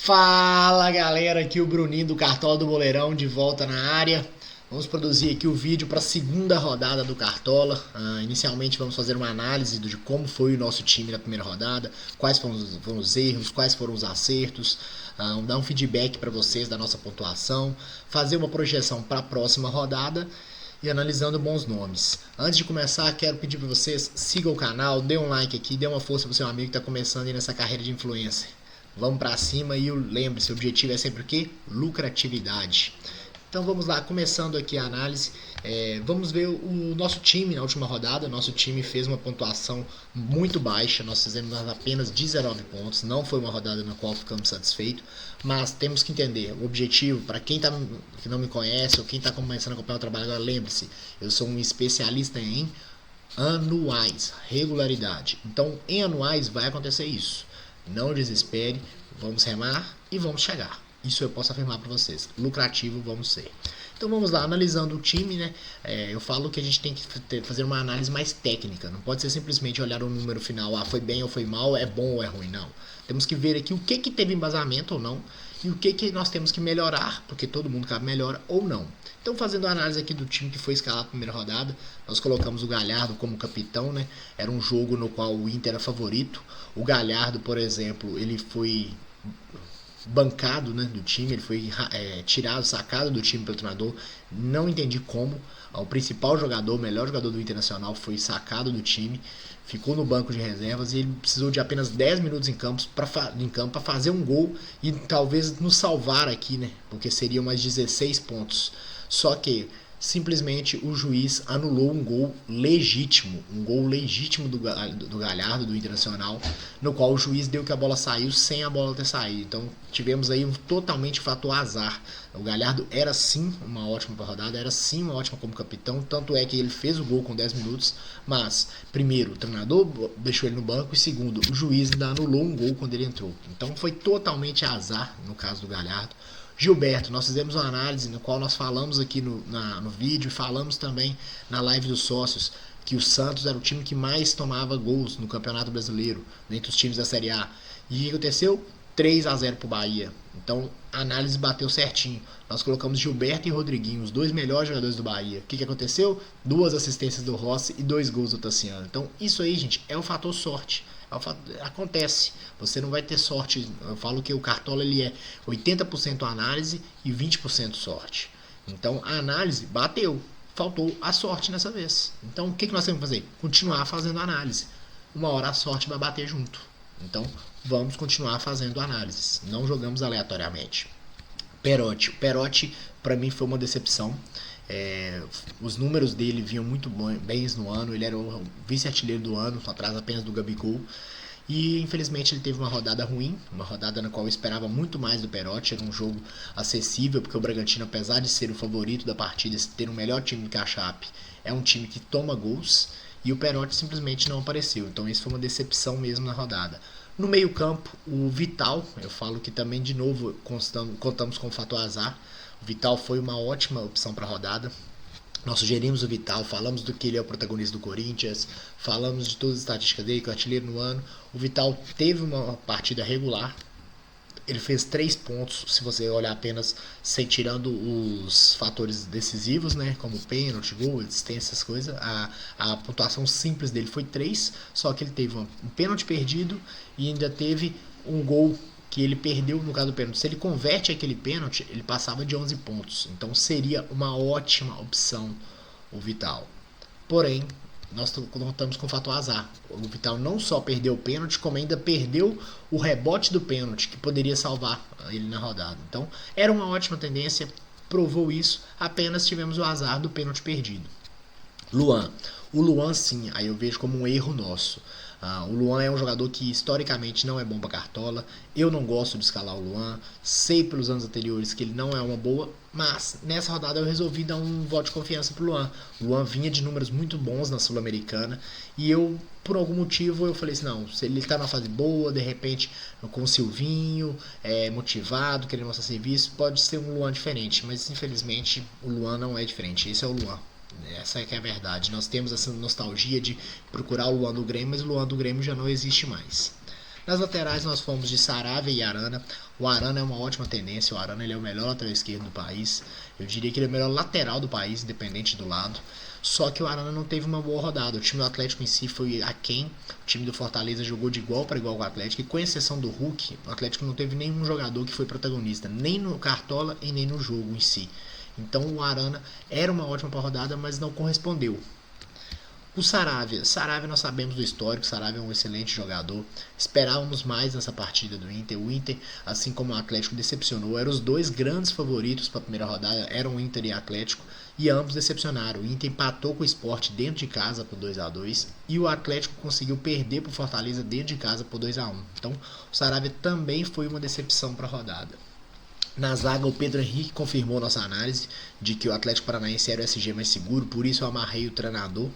Fala galera, aqui o Bruninho do Cartola do Boleirão de volta na área. Vamos produzir aqui o vídeo para a segunda rodada do Cartola. Inicialmente vamos fazer uma análise de como foi o nosso time na primeira rodada, quais foram os erros, quais foram os acertos, dar um feedback para vocês da nossa pontuação, fazer uma projeção para a próxima rodada e analisando bons nomes. Antes de começar, quero pedir para vocês, sigam o canal, dê um like aqui, dê uma força para o seu amigo que está começando aí nessa carreira de influencer. Vamos para cima e lembre-se, o objetivo é sempre o quê? Lucratividade. Então vamos lá, começando aqui a análise, vamos ver o nosso time na última rodada. Nosso time fez uma pontuação muito baixa, nós fizemos apenas 19 pontos, não foi uma rodada na qual ficamos satisfeitos, mas temos que entender, o objetivo, para quem que não me conhece ou quem está começando a acompanhar o trabalho agora, lembre-se, eu sou um especialista em anuais, regularidade. Então em anuais vai acontecer isso. Não desespere, vamos remar e vamos chegar. Isso eu posso afirmar para vocês. Lucrativo vamos ser. Então vamos lá, analisando o time, né? Eu falo que a gente tem que fazer uma análise mais técnica. Não pode ser simplesmente olhar o número final, foi bem ou foi mal, é bom ou é ruim, não. Temos que ver aqui o que teve embasamento ou não e o que nós temos que melhorar, porque todo mundo cabe melhora ou não. Então, fazendo a análise aqui do time que foi escalado na primeira rodada, nós colocamos o Galhardo como capitão, né? Era um jogo no qual o Inter era favorito. O Galhardo, por exemplo, ele foi bancado, né, do time, ele foi tirado, sacado do time pelo treinador. Não entendi como. O principal jogador, o melhor jogador do Internacional, foi sacado do time, ficou no banco de reservas e ele precisou de apenas 10 minutos em campo para fazer um gol e talvez nos salvar aqui, né? Porque seriam mais 16 pontos. Só que simplesmente o juiz anulou um gol legítimo do Galhardo, do Internacional, no qual o juiz deu que a bola saiu sem a bola ter saído. Então tivemos aí totalmente fator azar. O Galhardo era sim uma ótima rodada, era sim uma ótima como capitão, tanto é que ele fez o gol com 10 minutos, mas primeiro o treinador deixou ele no banco e segundo o juiz ainda anulou um gol quando ele entrou. Então foi totalmente azar no caso do Galhardo. Gilberto, nós fizemos uma análise no qual nós falamos aqui no vídeo e falamos também na live dos sócios que o Santos era o time que mais tomava gols no Campeonato Brasileiro, dentre os times da Série A. E o que aconteceu? 3-0 pro Bahia. Então a análise bateu certinho. Nós colocamos Gilberto e Rodriguinho, os dois melhores jogadores do Bahia. O que aconteceu? 2 assistências do Rossi e 2 gols do Tassiano. Então isso aí, gente, é o fator sorte. Acontece, você não vai ter sorte. Eu falo que o Cartola ele é 80% análise e 20% sorte. Então a análise bateu, faltou a sorte nessa vez. Então o que nós temos que fazer? Continuar fazendo análise. Uma hora a sorte vai bater junto. Então vamos continuar fazendo análises. Não jogamos aleatoriamente. Perotti. O Perotti para mim foi uma decepção. Os números dele vinham muito bem no ano. Ele era o vice-artilheiro do ano, atrás apenas do Gabigol. E infelizmente ele teve uma rodada ruim, uma rodada na qual eu esperava muito mais do Perotti. Era um jogo acessível, porque o Bragantino, apesar de ser o favorito da partida, ter o melhor time que a Chape, é um time que toma gols. E o Perotti simplesmente não apareceu. Então isso foi uma decepção mesmo na rodada. No meio campo, o Vital, eu falo que também de novo contamos com o fator azar. O Vital foi uma ótima opção para a rodada. Nós sugerimos o Vital, falamos do que ele é o protagonista do Corinthians, falamos de todas as estatísticas dele, que é o artilheiro no ano. O Vital teve uma partida regular, ele fez 3 pontos, se você olhar apenas sem tirando os fatores decisivos, né, como pênalti, gol, assistência, essas coisas. A pontuação simples dele foi 3, só que ele teve um pênalti perdido e ainda teve um gol que ele perdeu no caso do pênalti. Se ele converte aquele pênalti, ele passava de 11 pontos. Então seria uma ótima opção o Vital. Porém, nós contamos com o fator azar. O Vital não só perdeu o pênalti, como ainda perdeu o rebote do pênalti, que poderia salvar ele na rodada. Então, era uma ótima tendência, provou isso, apenas tivemos o azar do pênalti perdido. Luan. O Luan, sim, aí eu vejo como um erro nosso. O Luan é um jogador que historicamente não é bom para Cartola. Eu não gosto de escalar o Luan. Sei pelos anos anteriores que ele não é uma boa, mas nessa rodada eu resolvi dar um voto de confiança pro Luan. O Luan vinha de números muito bons na Sul-Americana e eu, por algum motivo, eu falei assim, não, se ele tá na fase boa, de repente com o Silvinho, motivado, querendo mostrar serviço, pode ser um Luan diferente, mas infelizmente o Luan não é diferente. Esse é o Luan. Essa é que é a verdade. Nós temos essa nostalgia de procurar o Luan do Grêmio, mas o Luan do Grêmio já não existe mais. Nas laterais nós fomos de Saravia e Arana. O Arana é uma ótima tendência, o Arana ele é o melhor lateral esquerdo do país. Eu diria que ele é o melhor lateral do país, independente do lado. Só que o Arana não teve uma boa rodada. O time do Atlético em si foi aquém. O time do Fortaleza jogou de igual para igual com o Atlético. E com exceção do Hulk, o Atlético não teve nenhum jogador que foi protagonista, nem no Cartola e nem no jogo em si. Então o Arana era uma ótima rodada, mas não correspondeu. O Saravia nós sabemos do histórico, o Saravia é um excelente jogador, esperávamos mais nessa partida do Inter, o Inter, assim como o Atlético, decepcionou, eram os dois grandes favoritos para a primeira rodada, eram o Inter e o Atlético, e ambos decepcionaram, o Inter empatou com o Sport dentro de casa por 2-2, e o Atlético conseguiu perder para o Fortaleza dentro de casa por 2-1, então o Saravia também foi uma decepção para a rodada. Na zaga, o Pedro Henrique confirmou nossa análise de que o Atlético Paranaense era o SG mais seguro, por isso eu amarrei o treinador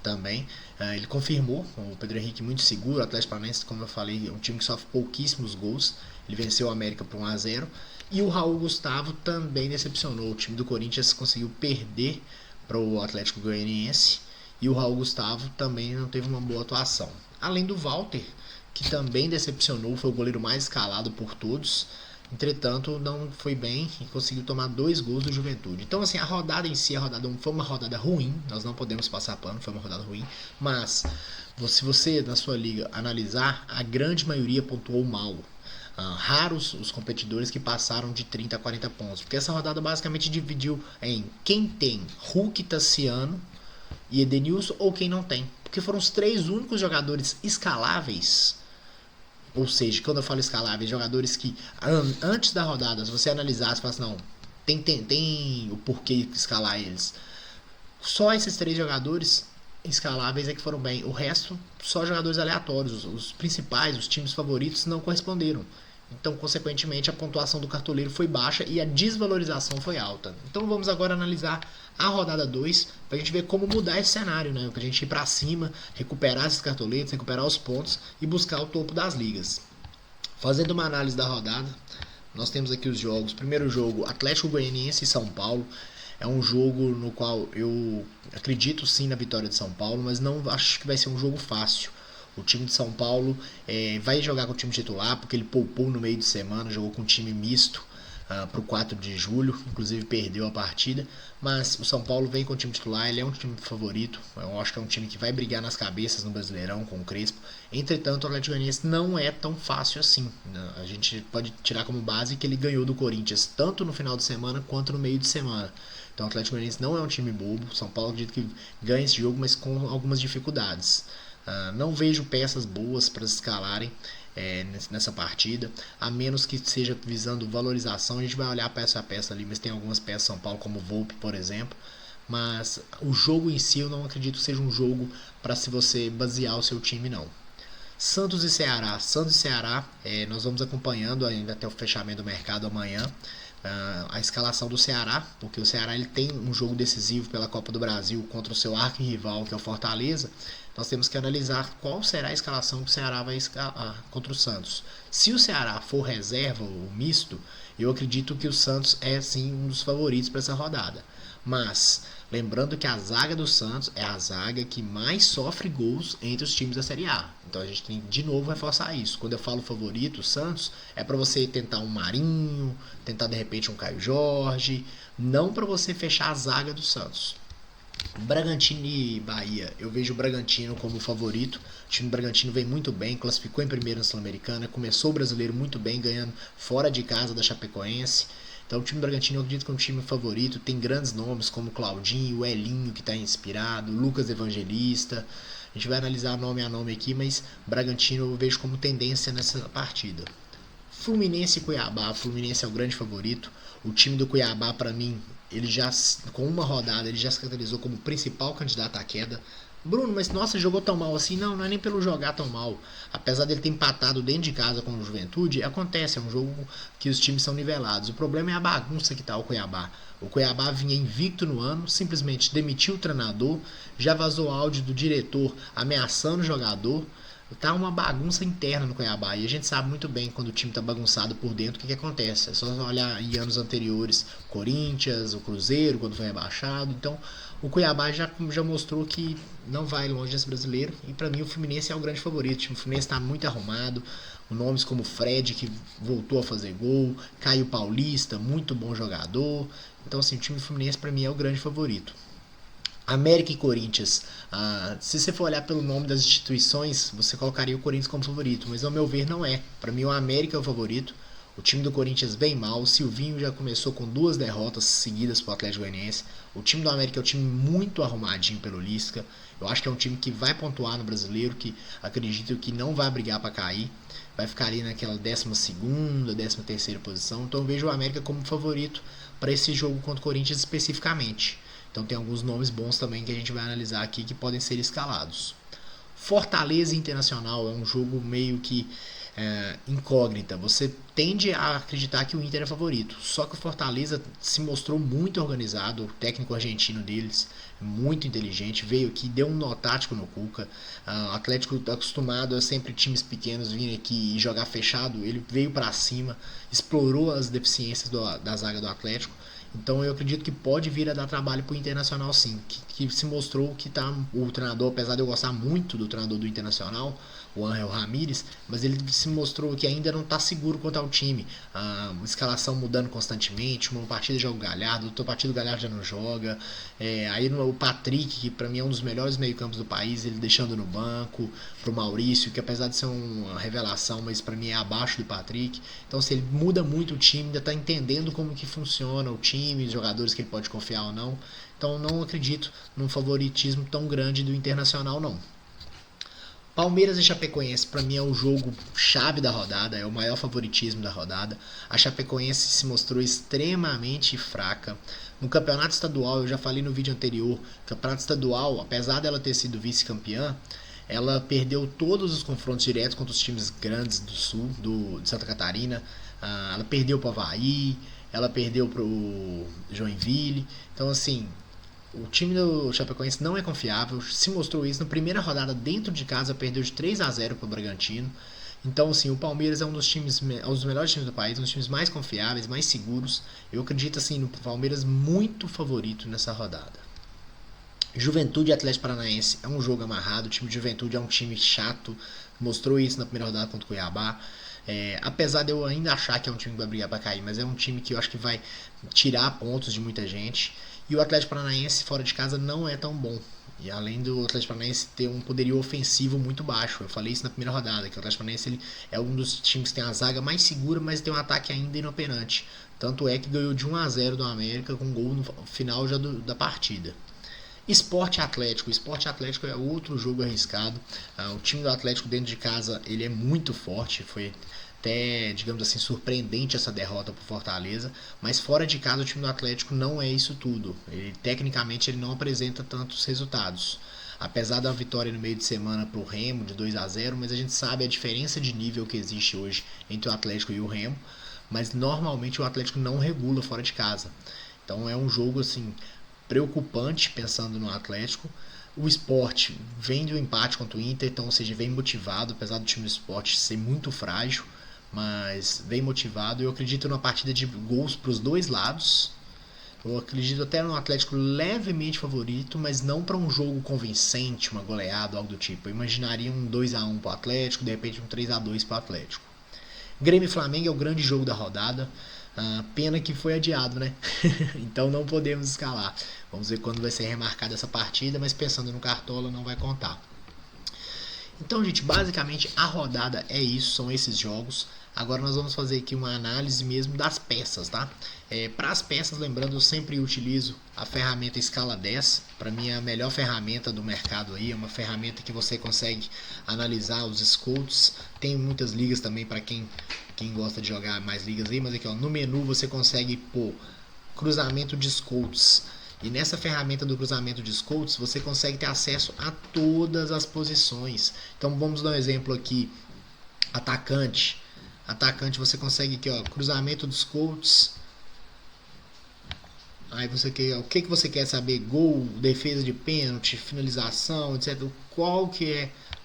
também. Ele confirmou, o Pedro Henrique muito seguro, o Atlético Paranaense, como eu falei, é um time que sofre pouquíssimos gols, ele venceu o América por 1-0, e o Raul Gustavo também decepcionou, o time do Corinthians conseguiu perder para o Atlético Goianiense, e o Raul Gustavo também não teve uma boa atuação. Além do Walter, que também decepcionou, foi o goleiro mais escalado por todos, entretanto não foi bem e conseguiu tomar 2 gols do Juventude. Então assim, a rodada em si, foi uma rodada ruim, nós não podemos passar pano, foi uma rodada ruim, mas se você na sua liga analisar, a grande maioria pontuou mal. Raros os competidores que passaram de 30 a 40 pontos, porque essa rodada basicamente dividiu em quem tem Hulk, Tassiano e Edenilson ou quem não tem, porque foram os 3 únicos jogadores escaláveis. Ou seja, quando eu falo escaláveis, jogadores que antes da rodada, se você analisasse, falasse, não, tem o porquê escalar eles. Só esses 3 jogadores escaláveis é que foram bem. O resto, só jogadores aleatórios. Os principais, os times favoritos não corresponderam. Então, consequentemente, a pontuação do cartoleiro foi baixa e a desvalorização foi alta. Então, vamos agora analisar a rodada 2 para a gente ver como mudar esse cenário, né? Para a gente ir para cima, recuperar esses cartoletos, recuperar os pontos e buscar o topo das ligas. Fazendo uma análise da rodada, nós temos aqui os jogos. Primeiro jogo, Atlético Goianiense e São Paulo. É um jogo no qual eu acredito sim na vitória de São Paulo, mas não acho que vai ser um jogo fácil. O time de São Paulo vai jogar com o time titular, porque ele poupou no meio de semana, jogou com um time misto para o 4 de julho, inclusive perdeu a partida, mas o São Paulo vem com o time titular, ele é um time favorito, eu acho que é um time que vai brigar nas cabeças no Brasileirão com o Crespo. Entretanto, o Atlético Goianiense não é tão fácil assim, a gente pode tirar como base que ele ganhou do Corinthians tanto no final de semana quanto no meio de semana. Então o Atlético Goianiense não é um time bobo, o São Paulo acredito que ganha esse jogo, mas com algumas dificuldades. Não vejo peças boas para escalarem nessa partida, a menos que seja visando valorização. A gente vai olhar peça a peça ali, mas tem algumas peças São Paulo, como o Volpe, por exemplo. Mas o jogo em si eu não acredito que seja um jogo para se você basear o seu time, não. Santos e Ceará. Nós vamos acompanhando ainda até o fechamento do mercado amanhã. A escalação do Ceará, porque o Ceará ele tem um jogo decisivo pela Copa do Brasil contra o seu arquirrival, que é o Fortaleza. Nós temos que analisar qual será a escalação que o Ceará vai escalar contra o Santos. Se o Ceará for reserva ou misto, eu acredito que o Santos é sim um dos favoritos para essa rodada. Mas, lembrando que a zaga do Santos é a zaga que mais sofre gols entre os times da Série A. Então a gente tem de novo reforçar isso. Quando eu falo favorito, o Santos, é para você tentar um Marinho, tentar de repente um Caio Jorge, não para você fechar a zaga do Santos. Bragantino e Bahia, eu vejo o Bragantino como favorito. O time do Bragantino vem muito bem, classificou em primeiro na Sul-Americana, começou o brasileiro muito bem, ganhando fora de casa da Chapecoense. Então o time do Bragantino eu acredito que é um time favorito, tem grandes nomes como Claudinho, o Elinho que está inspirado, Lucas Evangelista. A gente vai analisar nome a nome aqui, mas Bragantino eu vejo como tendência nessa partida. Fluminense e Cuiabá, Fluminense é o grande favorito. O time do Cuiabá, para mim, ele já com uma rodada, ele já se caracterizou como principal candidato à queda. Bruno, mas nossa, jogou tão mal assim? Não é nem pelo jogar tão mal. Apesar dele ter empatado dentro de casa com o Juventude, acontece, é um jogo que os times são nivelados. O problema é a bagunça que tá o Cuiabá. O Cuiabá vinha invicto no ano, simplesmente demitiu o treinador, já vazou áudio do diretor ameaçando o jogador. tá uma bagunça interna no Cuiabá. E a gente sabe muito bem quando o time tá bagunçado por dentro o que acontece. É só olhar em anos anteriores, Corinthians, o Cruzeiro, quando foi rebaixado. Então, o Cuiabá já mostrou que não vai longe desse brasileiro. E para mim o Fluminense é o grande favorito. O time do Fluminense tá muito arrumado. Nomes como Fred, que voltou a fazer gol, Caio Paulista, muito bom jogador. Então, assim, o time do Fluminense para mim é o grande favorito. América e Corinthians. Se você for olhar pelo nome das instituições, você colocaria o Corinthians como favorito, mas ao meu ver não é. Para mim o América é o favorito. O time do Corinthians bem mal. O Silvinho já começou com 2 derrotas seguidas para o Atlético Goianiense. O time do América é um time muito arrumadinho pelo Lisca. Eu acho que é um time que vai pontuar no brasileiro, que acredito que não vai brigar para cair. Vai ficar ali naquela 12ª, 13ª posição. Então eu vejo o América como favorito para esse jogo contra o Corinthians especificamente. Então tem alguns nomes bons também que a gente vai analisar aqui que podem ser escalados. Fortaleza Internacional é um jogo meio que incógnita. Você tende a acreditar que o Inter é favorito. Só que o Fortaleza se mostrou muito organizado. O técnico argentino deles, muito inteligente, veio aqui, deu um nó tático no Cuca. O Atlético está acostumado a sempre times pequenos virem aqui e jogar fechado. Ele veio para cima, explorou as deficiências da zaga do Atlético. Então eu acredito que pode vir a dar trabalho pro Internacional sim, que se mostrou que tá o treinador, apesar de eu gostar muito do treinador do Internacional, o Ángel Ramírez, mas ele se mostrou que ainda não está seguro quanto ao time. A escalação mudando constantemente, uma partida joga o Galhardo, outra partida o Galhardo já não joga. Aí o Patrick, que para mim é um dos melhores meio-campos do país, ele deixando no banco, pro Maurício, que apesar de ser uma revelação, mas para mim é abaixo do Patrick. Então se ele muda muito o time, ainda está entendendo como que funciona o time, os jogadores que ele pode confiar ou não. Então não acredito num favoritismo tão grande do Internacional não. Palmeiras e Chapecoense, para mim é o jogo chave da rodada, é o maior favoritismo da rodada. A Chapecoense se mostrou extremamente fraca. No campeonato estadual, eu já falei no vídeo anterior, campeonato estadual, apesar dela ter sido vice-campeã, ela perdeu todos os confrontos diretos contra os times grandes do sul, de Santa Catarina. Ela perdeu para o Avaí, ela perdeu para o Joinville. Então, assim, o time do Chapecoense não é confiável, se mostrou isso na primeira rodada dentro de casa, perdeu de 3-0 para o Bragantino. Então, assim, o Palmeiras é um dos melhores times do país, um dos times mais confiáveis, mais seguros. Eu acredito, assim, no Palmeiras muito favorito nessa rodada. Juventude e Atlético Paranaense é um jogo amarrado. O time de Juventude é um time chato, mostrou isso na primeira rodada contra o Cuiabá. Apesar de eu ainda achar que é um time que vai brigar para cair, mas é um time que eu acho que vai tirar pontos de muita gente. E o Atlético Paranaense fora de casa não é tão bom. E além do Atlético Paranaense ter um poderio ofensivo muito baixo, eu falei isso na primeira rodada, que o Atlético Paranaense ele é um dos times que tem a zaga mais segura, mas tem um ataque ainda inoperante. Tanto é que ganhou de 1-0 do América com um gol no final já da partida. Esporte Atlético. O Esporte Atlético é outro jogo arriscado. O time do Atlético dentro de casa ele é muito forte. Foi até, digamos assim, surpreendente essa derrota para Fortaleza. Mas fora de casa o time do Atlético não é isso tudo. Tecnicamente ele não apresenta tantos resultados. Apesar da vitória no meio de semana para o Remo de 2-0, mas a gente sabe a diferença de nível que existe hoje entre o Atlético e o Remo. Mas normalmente o Atlético não regula fora de casa. Então é um jogo assim preocupante pensando no Atlético. O Sport vem do empate contra o Inter, então, ou seja, vem motivado, apesar do time do Sport ser muito frágil, mas vem motivado. Eu acredito numa partida de gols para os dois lados. Eu acredito até no Atlético levemente favorito, mas não para um jogo convincente, uma goleada, algo do tipo. Eu imaginaria um 2-1 para o Atlético, de repente um 3-2 para o Atlético. Grêmio e Flamengo é o grande jogo da rodada. Pena que foi adiado, né? Então não podemos escalar. Vamos ver quando vai ser remarcada essa partida, mas pensando no Cartola não vai contar. Então, gente, basicamente a rodada é isso, são esses jogos. Agora nós vamos fazer aqui uma análise mesmo das peças, tá? Para as peças, lembrando, eu sempre utilizo a ferramenta Escala 10. Para mim é a melhor ferramenta do mercado aí, é uma ferramenta que você consegue analisar os scouts. Tem muitas ligas também para quem gosta de jogar mais ligas aí, mas aqui ó, no menu você consegue pôr cruzamento de scouts. E nessa ferramenta do cruzamento de scouts, você consegue ter acesso a todas as posições. Então vamos dar um exemplo aqui, atacante. Atacante você consegue aqui, ó, cruzamento dos scouts. Aí você quer, o que você quer saber? Gol, defesa de pênalti, finalização, etc.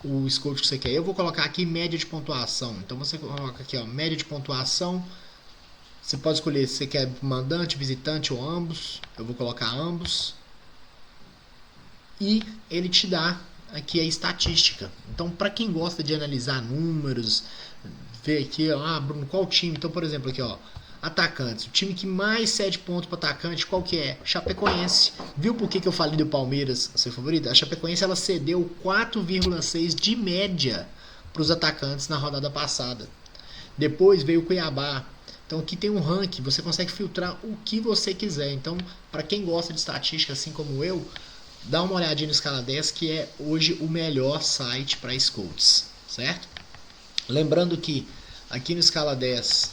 o scout que você quer. Eu vou colocar aqui média de pontuação. Então você coloca aqui, ó, média de pontuação. Você pode escolher se você quer mandante, visitante ou ambos. Eu vou colocar ambos. E ele te dá aqui a estatística. Então, para quem gosta de analisar números, ver aqui, ó, Bruno, qual time? Então, por exemplo, aqui, ó, atacantes. O time que mais cede pontos para atacante, qual que é? Chapecoense. Viu por que eu falei do Palmeiras, seu favorito? A Chapecoense ela cedeu 4,6 de média para os atacantes na rodada passada. Depois veio o Cuiabá. Então aqui tem um ranking, você consegue filtrar o que você quiser. Então, para quem gosta de estatística, assim como eu, dá uma olhadinha no Escala 10, que é hoje o melhor site para scouts, certo? Lembrando que aqui no Escala 10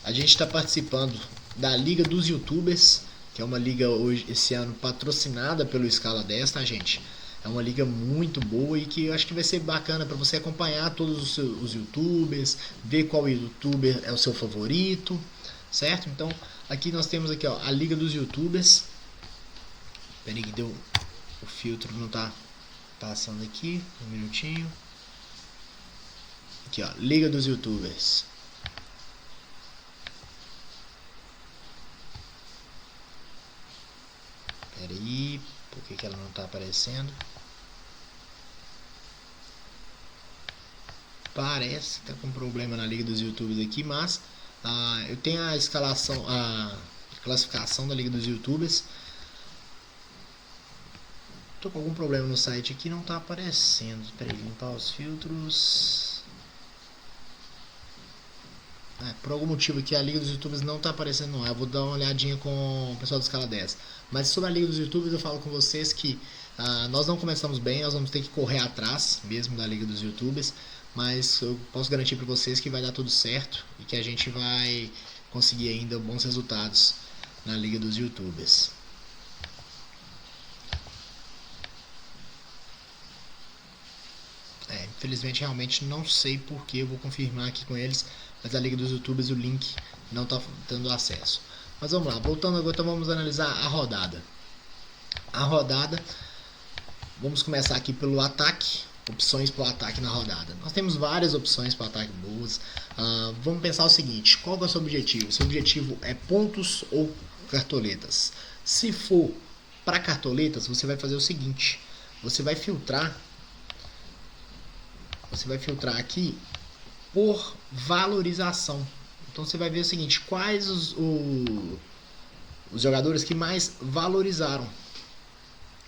a gente está participando da Liga dos YouTubers, que é uma liga hoje, esse ano, patrocinada pelo Escala 10, tá, gente? É uma liga muito boa e que eu acho que vai ser bacana para você acompanhar todos os YouTubers, ver qual YouTuber é o seu favorito, certo? Então, aqui nós temos aqui, ó, a Liga dos YouTubers. Peraí que deu... O filtro não tá passando aqui, um minutinho. Aqui, ó, Liga dos YouTubers. Peraí, por que ela não tá aparecendo? Parece que tá com problema na Liga dos YouTubers aqui, mas eu tenho a escalação, a classificação da Liga dos YouTubers. Tô com algum problema no site aqui, não tá aparecendo. Espera aí, limpar os filtros. Por algum motivo aqui a Liga dos YouTubers não tá aparecendo não. Eu vou dar uma olhadinha com o pessoal do Escala 10. Mas sobre a Liga dos YouTubers eu falo com vocês que nós não começamos bem, nós vamos ter que correr atrás mesmo da Liga dos YouTubers. Mas eu posso garantir para vocês que vai dar tudo certo e que a gente vai conseguir ainda bons resultados na Liga dos YouTubers. Infelizmente, realmente não sei porque, eu vou confirmar aqui com eles, mas a Liga dos YouTubers, o link não está dando acesso. Mas vamos lá, voltando agora, então vamos analisar a rodada. A rodada, vamos começar aqui pelo ataque, opções para o ataque na rodada. Nós temos várias opções para o ataque boas. Vamos pensar o seguinte, qual que é o seu objetivo? Seu objetivo é pontos ou cartoletas? Se for para cartoletas, você vai fazer o seguinte, você vai filtrar aqui por valorização. Então você vai ver o seguinte, quais os jogadores que mais valorizaram.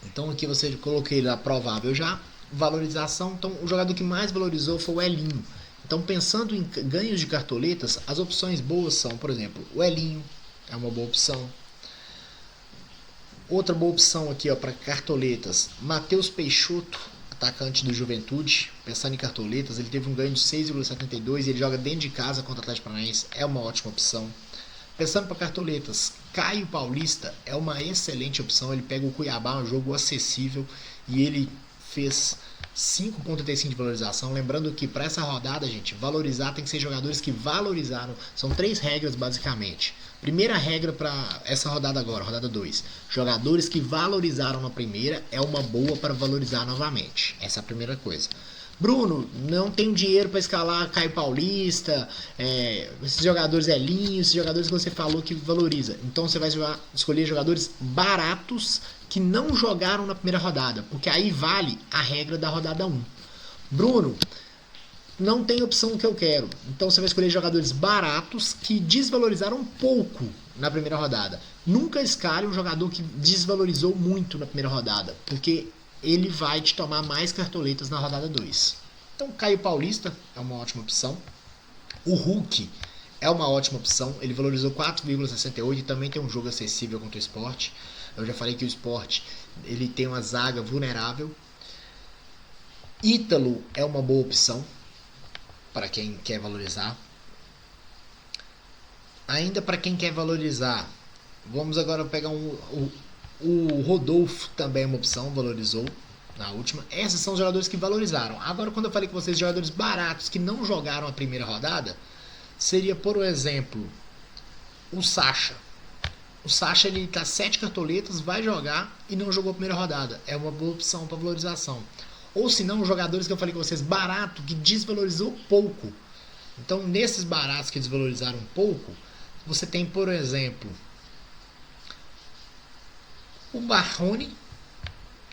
Então aqui você coloquei lá provável já, valorização. Então o jogador que mais valorizou foi o Elinho. Então pensando em ganhos de cartoletas, as opções boas são, por exemplo, o Elinho é uma boa opção. Outra boa opção aqui para cartoletas, Matheus Peixoto, atacante do Juventude. Pensando em cartoletas, ele teve um ganho de 6,72 e ele joga dentro de casa contra o Atlético Paranaense, é uma ótima opção. Pensando para cartoletas, Caio Paulista é uma excelente opção, ele pega o Cuiabá, um jogo acessível, e ele fez 5,35 de valorização. Lembrando que para essa rodada, gente, valorizar tem que ser jogadores que valorizaram. São 3 regras basicamente. Primeira regra para essa rodada agora, rodada 2. Jogadores que valorizaram na primeira é uma boa para valorizar novamente. Essa é a primeira coisa. Bruno, não tenho dinheiro para escalar Caio Paulista, esses jogadores Elinho, esses jogadores que você falou que valoriza. Então você vai escolher jogadores baratos que não jogaram na primeira rodada, porque aí vale a regra da rodada 1. Bruno, não tem opção que eu quero. Então você vai escolher jogadores baratos que desvalorizaram pouco na primeira rodada. Nunca escale um jogador que desvalorizou muito na primeira rodada, porque ele vai te tomar mais cartoletas na rodada 2. Então Caio Paulista é uma ótima opção. O Hulk é uma ótima opção. Ele valorizou 4,68 e também tem um jogo acessível contra o Sport. Eu já falei que o Sport ele tem uma zaga vulnerável. Ítalo é uma boa opção para quem quer valorizar. Ainda para quem quer valorizar, vamos agora pegar o Rodolfo, também é uma opção, valorizou na última. Esses são os jogadores que valorizaram. Agora, quando eu falei com vocês, jogadores baratos que não jogaram a primeira rodada, seria, por exemplo, o Sacha. O Sacha, ele tá 7 cartoletas, vai jogar e não jogou a primeira rodada. É uma boa opção para valorização. Ou se não, jogadores que eu falei com vocês, barato, que desvalorizou pouco. Então, nesses baratos que desvalorizaram pouco, você tem, por exemplo, o Marrone,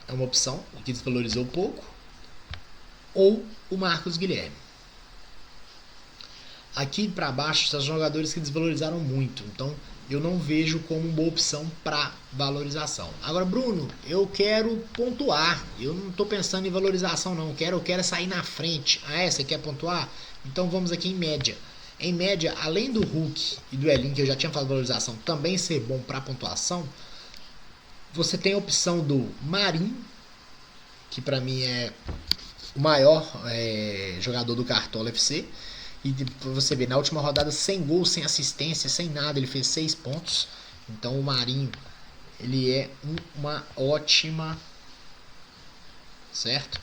é uma opção, que desvalorizou pouco, ou o Marcos Guilherme. Aqui para baixo são jogadores que desvalorizaram muito, então eu não vejo como uma boa opção para valorização. Agora, Bruno, eu quero pontuar, eu não estou pensando em valorização não, eu quero sair na frente. Ah, você quer pontuar? Então vamos aqui em média. Em média, além do Hulk e do Elinho, que eu já tinha falado de valorização, também ser bom para pontuação, você tem a opção do Marinho, que para mim é o maior jogador do Cartola FC. E você vê, na última rodada, sem gol, sem assistência, sem nada, ele fez 6 pontos. Então o Marinho, ele é uma ótima, certo?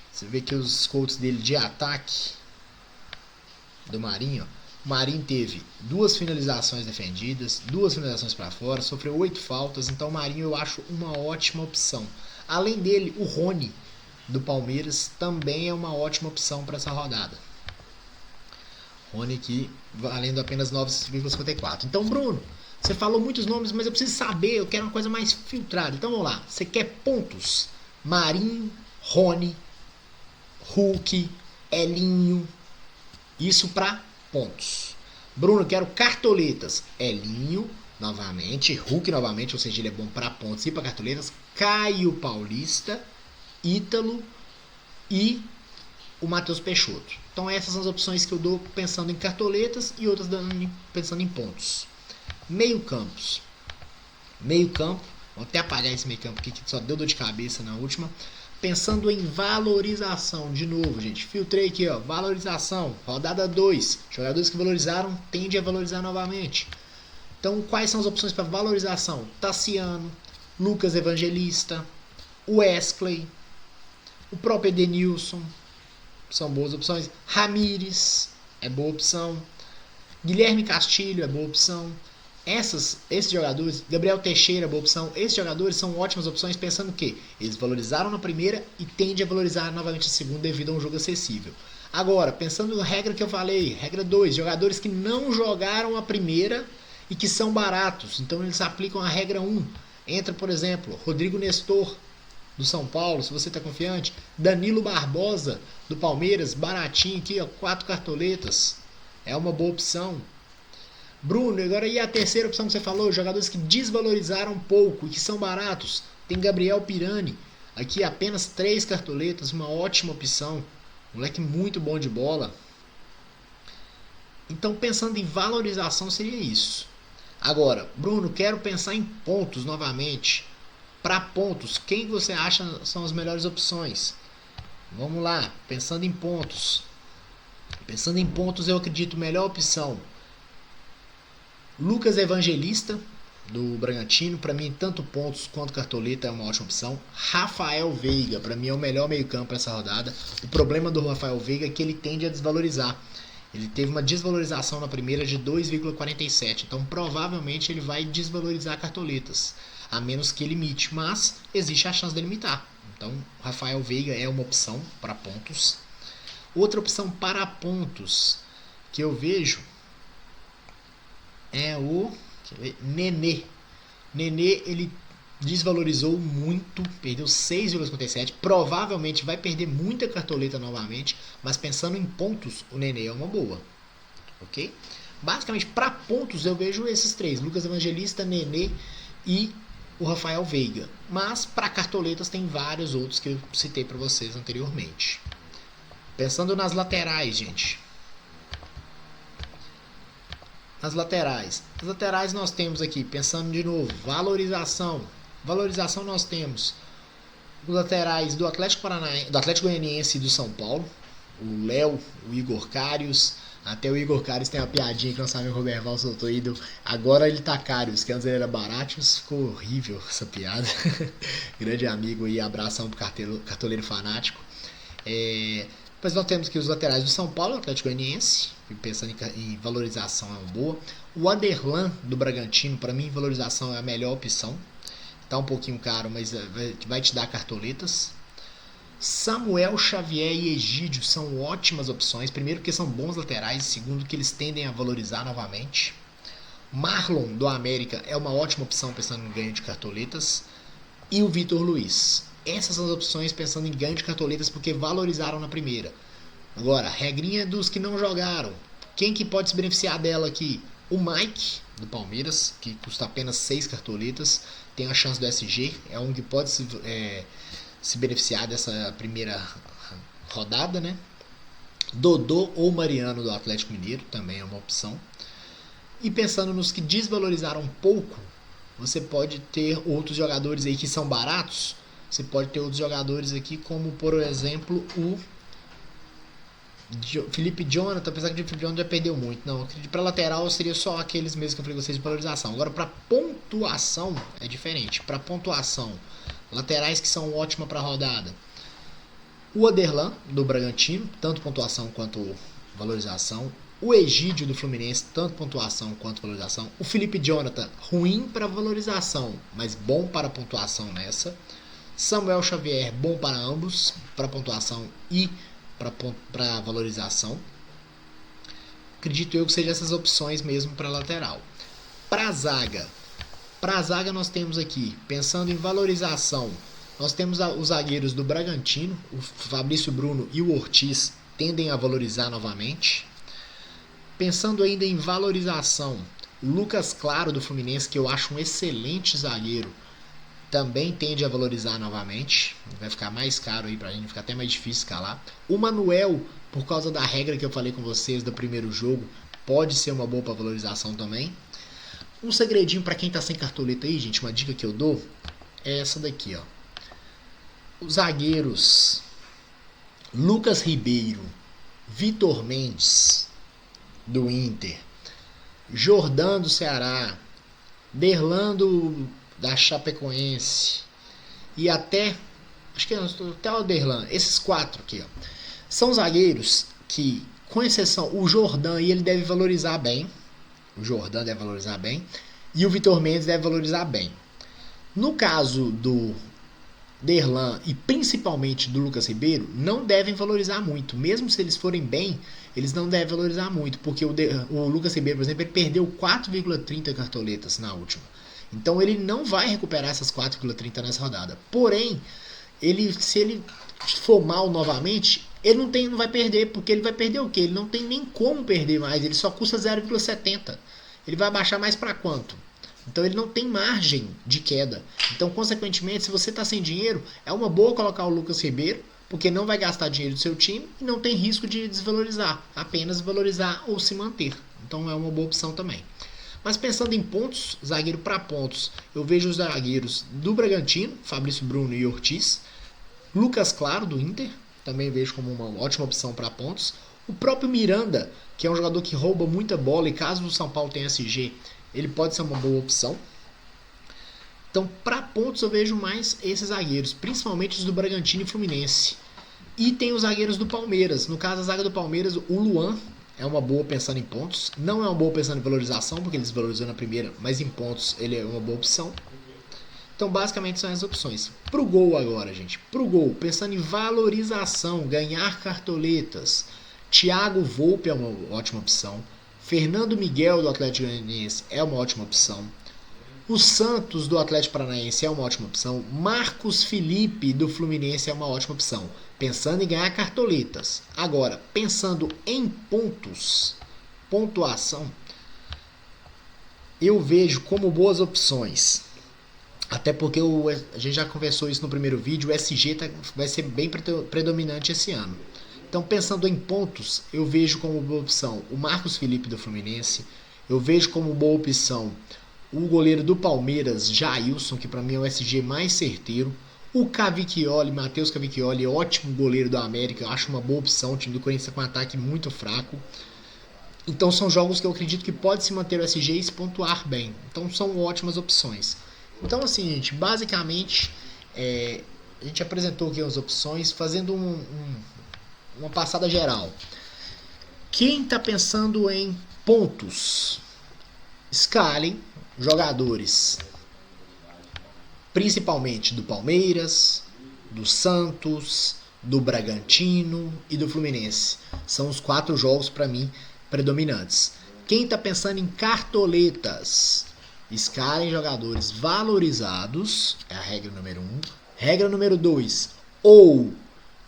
Você vê que os scouts dele de ataque do Marinho, o Marinho teve 2 finalizações defendidas, 2 finalizações para fora, sofreu 8 faltas. Então o Marinho eu acho uma ótima opção. Além dele, o Rony do Palmeiras também é uma ótima opção para essa rodada. Rony aqui valendo apenas 9,54. Então, Bruno, você falou muitos nomes, mas eu preciso saber, eu quero uma coisa mais filtrada. Então vamos lá, você quer pontos? Marinho, Rony, Hulk, Elinho, isso para pontos. Bruno, quero cartoletas. Elinho, novamente, Hulk novamente, ou seja, ele é bom para pontos e para cartoletas. Caio Paulista, Ítalo e o Matheus Peixoto. Então essas são as opções que eu dou pensando em cartoletas e outras pensando em pontos. Meio campos. Meio campo, vou até apagar esse meio campo aqui que só deu dor de cabeça na última. Pensando em valorização, de novo, gente, filtrei aqui, ó, valorização, rodada 2, jogadores que valorizaram tendem a valorizar novamente. Então quais são as opções para valorização? Tassiano, Lucas Evangelista, Wesley, o próprio Edenilson, são boas opções. Ramires é boa opção. Guilherme Castilho é boa opção. Esses jogadores, Gabriel Teixeira é boa opção. Esses jogadores são ótimas opções pensando que eles valorizaram na primeira e tendem a valorizar novamente na segunda devido a um jogo acessível. Agora, pensando na regra que eu falei, regra 2, jogadores que não jogaram a primeira e que são baratos. Então eles aplicam a regra 1. Entra, por exemplo, Rodrigo Nestor, do São Paulo, se você está confiante. Danilo Barbosa, do Palmeiras, baratinho aqui, ó, 4 cartoletas. É uma boa opção. Bruno, agora e a terceira opção que você falou? Jogadores que desvalorizaram pouco e que são baratos. Tem Gabriel Pirani, aqui apenas 3 cartoletas, uma ótima opção. Moleque muito bom de bola. Então, pensando em valorização, seria isso. Agora, Bruno, quero pensar em pontos novamente. Para pontos, quem você acha são as melhores opções? Vamos lá, pensando em pontos. Pensando em pontos, eu acredito melhor opção. Lucas Evangelista, do Bragantino, para mim, tanto pontos quanto cartoleta é uma ótima opção. Rafael Veiga, para mim é o melhor meio-campo para essa rodada. O problema do Rafael Veiga é que ele tende a desvalorizar. Ele teve uma desvalorização na primeira de 2,47, então provavelmente ele vai desvalorizar cartoletas, a menos que limite, mas existe a chance de limitar. Então, Rafael Veiga é uma opção para pontos. Outra opção para pontos que eu vejo é o Nenê. Nenê, ele desvalorizou muito, perdeu 6,57, provavelmente vai perder muita cartoleta novamente, mas pensando em pontos, o Nenê é uma boa, ok? Basicamente, para pontos eu vejo esses 3, Lucas Evangelista, Nenê e o Rafael Veiga, mas para cartoletas tem vários outros que eu citei para vocês anteriormente. Pensando nas laterais, gente. As laterais nós temos aqui, pensando de novo, valorização nós temos os laterais do Atlético Paranaense, do Atlético Goianiense e do São Paulo, o Léo, o Igor Karius. Até o Igor Karius tem uma piadinha que o nosso amigo Roberval soltou aí, agora ele tá Karius, que antes ele era Baratius, ficou horrível essa piada. Grande amigo aí, abração pro cartoleiro fanático. Depois nós temos aqui os laterais do São Paulo, Atlético Goianiense, pensando em valorização é uma boa. O Aderlan do Bragantino, para mim valorização é a melhor opção. Tá um pouquinho caro, mas vai te dar cartoletas. Samuel Xavier e Egídio são ótimas opções. Primeiro, porque são bons laterais. Segundo, que eles tendem a valorizar novamente. Marlon, do América, é uma ótima opção pensando em ganho de cartoletas. E o Vitor Luiz. Essas são as opções pensando em ganho de cartoletas porque valorizaram na primeira. Agora, regrinha dos que não jogaram. Quem que pode se beneficiar dela aqui? O Mike, do Palmeiras, que custa apenas 6 cartoletas. Tem a chance do SG. É um que pode se beneficiar dessa primeira rodada, né? Dodô ou Mariano, do Atlético Mineiro, também é uma opção. E pensando nos que desvalorizaram um pouco, você pode ter outros jogadores aí que são baratos. Você pode ter outros jogadores aqui, como por exemplo o Felipe Jonathan, apesar que o Felipe Jonathan já perdeu muito. Não, para lateral seria só aqueles mesmos que eu falei com vocês de valorização. Agora para pontuação é diferente. Para pontuação, laterais que são ótimas para rodada. O Aderlan, do Bragantino, tanto pontuação quanto valorização. O Egídio, do Fluminense, tanto pontuação quanto valorização. O Felipe Jonathan, ruim para valorização, mas bom para pontuação nessa. Samuel Xavier, bom para ambos, para pontuação e para valorização. Acredito eu que sejam essas opções mesmo para lateral. Para a zaga nós temos aqui, pensando em valorização, nós temos os zagueiros do Bragantino, o Fabrício Bruno e o Ortiz tendem a valorizar novamente. Pensando ainda em valorização, o Lucas Claro do Fluminense, que eu acho um excelente zagueiro, também tende a valorizar novamente. Vai ficar mais caro aí pra gente, fica até mais difícil escalar. O Manuel, por causa da regra que eu falei com vocês do primeiro jogo, pode ser uma boa para valorização também. Um segredinho para quem tá sem cartoleta aí, gente, uma dica que eu dou é essa daqui, ó. Os zagueiros Lucas Ribeiro, Vitor Mendes do Inter, Jordan do Ceará, Derlando da Chapecoense e até o Derlan, esses 4 aqui, ó, são zagueiros que, com exceção, o Jordan, e ele deve valorizar bem. O Jordan deve valorizar bem e o Vitor Mendes deve valorizar bem. No caso do Derlan e principalmente do Lucas Ribeiro, não devem valorizar muito. Mesmo se eles forem bem, eles não devem valorizar muito, porque o Lucas Ribeiro, por exemplo, ele perdeu 4,30 cartoletas na última. Então ele não vai recuperar essas 4,30 nessa rodada. Porém, se ele for mal novamente, ele não vai perder, porque ele vai perder o quê? Ele não tem nem como perder mais, ele só custa 0,70. Ele vai baixar mais para quanto? Então ele não tem margem de queda. Então, consequentemente, se você está sem dinheiro, é uma boa colocar o Lucas Ribeiro, porque não vai gastar dinheiro do seu time e não tem risco de desvalorizar, apenas valorizar ou se manter. Então é uma boa opção também. Mas pensando em pontos, zagueiro para pontos, eu vejo os zagueiros do Bragantino, Fabrício Bruno e Ortiz. Lucas Claro, do Inter, também vejo como uma ótima opção para pontos. O próprio Miranda, que é um jogador que rouba muita bola e caso o São Paulo tenha SG, ele pode ser uma boa opção. Então, para pontos eu vejo mais esses zagueiros, principalmente os do Bragantino e Fluminense. E tem os zagueiros do Palmeiras. No caso, a zaga do Palmeiras, o Luan é uma boa pensando em pontos. Não é uma boa pensando em valorização, porque ele desvalorizou na primeira, mas em pontos ele é uma boa opção. Então, basicamente, são as opções. Pro gol agora, gente. Pro gol, pensando em valorização, ganhar cartoletas. Thiago Volpe é uma ótima opção. Fernando Miguel, do Atlético Goianiense, é uma ótima opção. O Santos, do Atlético Paranaense, é uma ótima opção. Marcos Felipe, do Fluminense, é uma ótima opção. Pensando em ganhar cartoletas. Agora, pensando em pontos, pontuação, eu vejo como boas opções. Até porque a gente já conversou isso no primeiro vídeo, o SG vai ser bem predominante esse ano. Então, pensando em pontos, eu vejo como boa opção o Marcos Felipe do Fluminense. Eu vejo como boa opção o goleiro do Palmeiras, Jailson, que para mim é o SG mais certeiro. O Cavicchioli, Matheus Cavicchioli, ótimo goleiro do América. Eu acho uma boa opção. O time do Corinthians com um ataque muito fraco. Então, são jogos que eu acredito que pode se manter o SG e se pontuar bem. Então, são ótimas opções. Então, assim, gente, basicamente, a gente apresentou aqui as opções, fazendo uma passada geral. Quem está pensando em pontos, escalem jogadores, principalmente do Palmeiras, do Santos, do Bragantino e do Fluminense. São os 4 jogos para mim predominantes. Quem está pensando em cartoletas, escalem jogadores valorizados, é a regra número 1. Regra número 2, ou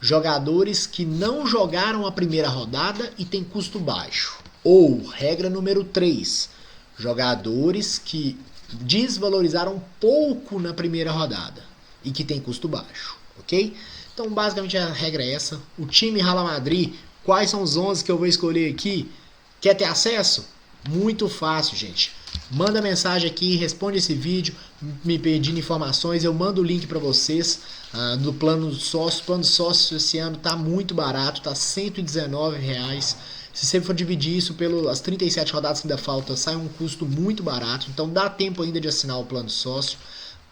jogadores que não jogaram a primeira rodada e tem custo baixo. Ou, regra número 3, jogadores que desvalorizaram pouco na primeira rodada e que tem custo baixo, ok? Então, basicamente, a regra é essa. O time Real Madrid, quais são os 11 que eu vou escolher aqui? Quer ter acesso? Muito fácil, gente. Manda mensagem aqui, responde esse vídeo, me pedindo informações. Eu mando o link para vocês do plano sócio. O plano sócio esse ano tá muito barato, tá R$119. Se você for dividir isso pelas 37 rodadas que ainda falta, sai um custo muito barato. Então dá tempo ainda de assinar o plano sócio.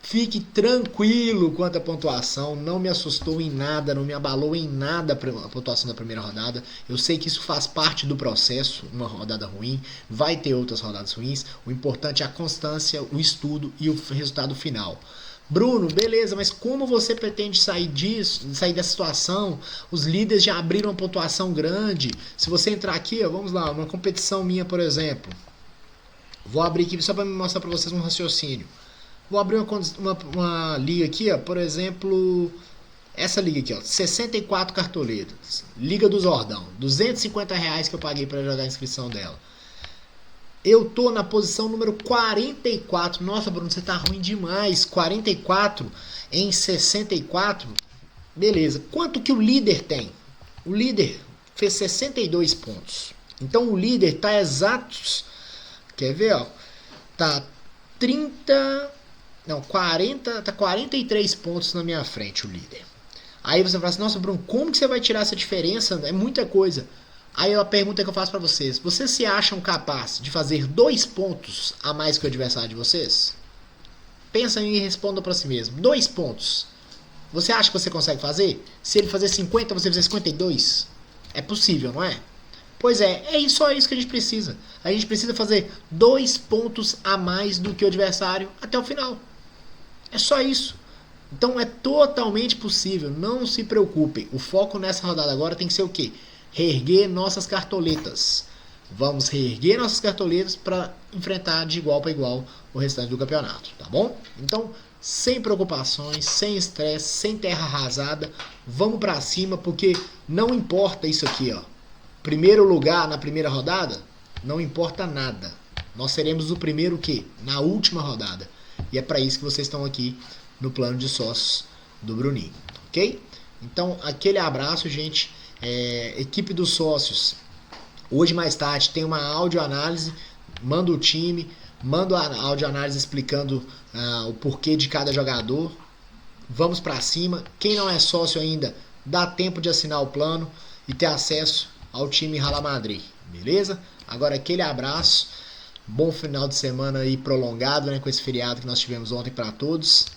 Fique tranquilo quanto à pontuação, não me assustou em nada, não me abalou em nada a pontuação da primeira rodada. Eu sei que isso faz parte do processo, uma rodada ruim, vai ter outras rodadas ruins. O importante é a constância, o estudo e o resultado final. Bruno, beleza, mas como você pretende sair dessa situação? Os líderes já abriram uma pontuação grande. Se você entrar aqui, ó, vamos lá, uma competição minha, por exemplo. Vou abrir aqui só para me mostrar para vocês um raciocínio. Vou abrir uma liga aqui, ó, por exemplo, essa liga aqui, ó, 64 cartoletas, Liga do Zordão, R$250 que eu paguei para jogar a inscrição dela. Eu tô na posição número 44. Nossa, Bruno, você tá ruim demais. 44 em 64. Beleza. Quanto que o líder tem? O líder fez 62 pontos. Então o líder tá exatos. Quer ver, ó? Tá 43 pontos na minha frente, o líder. Aí você fala assim, nossa, Bruno, como que você vai tirar essa diferença? É muita coisa. Aí a pergunta que eu faço pra vocês, vocês se acham capazes de fazer 2 pontos a mais que o adversário de vocês? Pensa e responda pra si mesmo. 2 pontos. Você acha que você consegue fazer? Se ele fazer 50, você fizer 52? É possível, não é? Pois é só isso que a gente precisa. A gente precisa fazer 2 pontos a mais do que o adversário até o final. É só isso. Então é totalmente possível. Não se preocupem. O foco nessa rodada agora tem que ser o quê? Reerguer nossas cartoletas. Vamos reerguer nossas cartoletas para enfrentar de igual para igual o restante do campeonato, tá bom? Então, sem preocupações, sem estresse, sem terra arrasada, vamos para cima, porque não importa isso aqui, ó. Primeiro lugar na primeira rodada, não importa nada. Nós seremos o primeiro o quê? Na última rodada. E é para isso que vocês estão aqui no plano de sócios do Bruninho, ok? Então, aquele abraço, gente. Equipe dos sócios, hoje mais tarde tem uma audioanálise, manda o time, manda a audioanálise explicando o porquê de cada jogador. Vamos pra cima. Quem não é sócio ainda, dá tempo de assinar o plano e ter acesso ao time Real Madrid, beleza? Agora aquele abraço, bom final de semana aí prolongado, né, com esse feriado que nós tivemos ontem para todos.